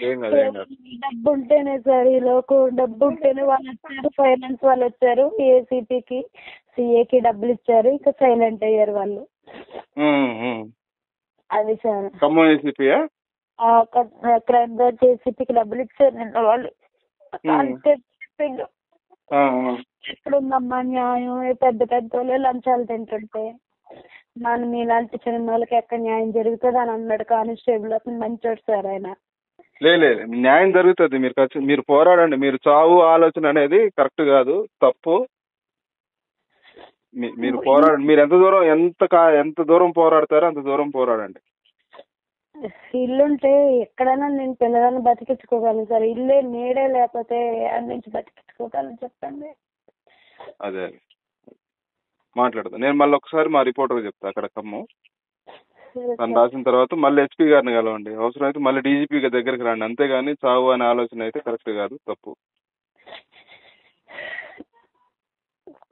ఏం కాదు ఏం కాదు. డబ్బు ఉంటేనే సార్ ఈ లోకం, డబ్బు ఉంటేనే వాళ్ళు వచ్చారు, ఫైనాన్స్ వాళ్ళు వచ్చారు, ఏసీపీకి సిఏకి డబ్బులు ఇచ్చారు, ఇక సైలెంట్ అయ్యారు వాళ్ళు. అది సార్ ఖమ్మం ఏసీపీయా? క్రైమ్ బ్రాంచ్ ఏసీపీకి డబ్బులు ఇచ్చారు నిన్న వాళ్ళు. చెప్పిండు ఎక్కడుందమ్మా న్యాయం, పెద్ద పెద్ద వాళ్ళు లంచాలు తింటుంటే మనం ఇలాంటి చిన్న వాళ్ళకి ఎక్కడ న్యాయం జరుగుతుంది అని అన్నాడు కానిస్టేబుల్. అతను మంచోడు సార్ ఆయన. లేదు న్యాయం జరుగుతుంది. మీరు పోరాడండి. మీరు చావు ఆలోచన అనేది కరెక్ట్ కాదు, తప్పు. మీరు పోరాడండి. మీరు ఎంత దూరం పోరాడతారో అంత దూరం పోరాడండి. ఇల్లుంటే ఎక్కడైనా నేను పిల్లలను బతికించుకోగలను సార్. ఇల్లే నీడే లేకపోతే అన్ని నుంచి బతికించుకోగలను చెప్పండి. అదే మాట్లాడతాను నేను. మళ్ళీ ఒకసారి మా రిపోర్టర్ చెప్తా అక్కడ ఖమ్మం. తను రాసిన తర్వాత మళ్ళీ ఎస్పీ గారిని కలవండి. అవసరం అయితే మళ్ళీ డీజీపీ దగ్గరికి రండి. అంతేగాని చావు అనే ఆలోచన అయితే కరెక్ట్ కాదు, తప్పు.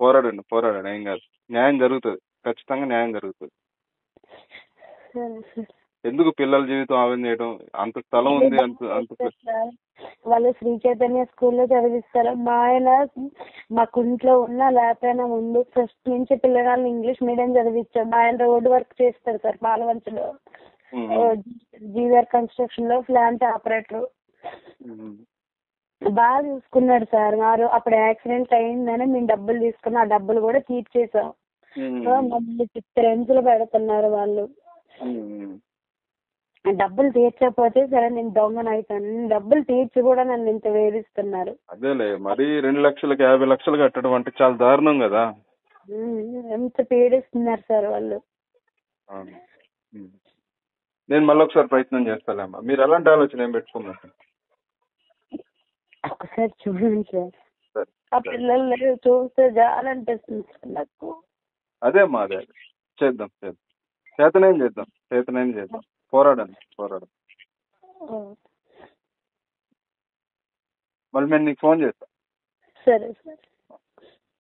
పోరాడండి ఏం కాదు. న్యాయం జరుగుతుంది, ఖచ్చితంగా న్యాయం జరుగుతుంది. ఎందుకు పిల్లల జీవితం ఆవిడ చేయడం? అంత స్థలం ఉంది, అంత వాళ్ళు శ్రీ చైతన్య స్కూల్లో చదివిస్తారు. మా ఆయన మాకు ఇంట్లో ఉన్నా లేకపోయినా ముందు ఫస్ట్ నుంచి పిల్లగాళ్ళని ఇంగ్లీష్ మీడియం చదివించారు. మా ఆయన రోడ్డు వర్క్ చేస్తారు సార్ పాలవంచలో, జీవీఆర్ కన్స్ట్రక్షన్ లో ప్లాంట్ ఆపరేటర్. బాగా చూసుకున్నాడు సార్. అప్పుడు యాక్సిడెంట్ అయిందని మేము డబ్బులు తీసుకున్నాం, ఆ డబ్బులు కూడా తీర్చేసాం. మమ్మల్ని చిత్రహింసలు పెడుతున్నారు వాళ్ళు. డబ్బులు తీర్చకపోతే సరే నేను దొంగను అవుతాను, డబ్బులు తీర్చి కూడా నన్ను ఇంత వేధిస్తున్నారు. అదేలే మరి 2 లక్షలకి 50 లక్షలు కట్టడం అంటే చాలా దారుణం కదా. ఎంత పీడిస్తున్నారు సార్ వాళ్ళు. నేను మళ్ళీ ఒకసారి ప్రయత్నం చేస్తాలేమ్మా. మీరు ఎలాంటి ఆలోచన ఏం పెట్టుకున్నారు? ఒకసారి చూడండి సార్. ఆ పిల్లలు చూస్తే జాలనిపిస్తుంది నాకు. అదేమ్మా అదే చేద్దాం. చేతనేం చేద్దాం. పోరాడండి. మళ్ళీ నేను నీకు ఫోన్ చేస్తా. సరే సార్.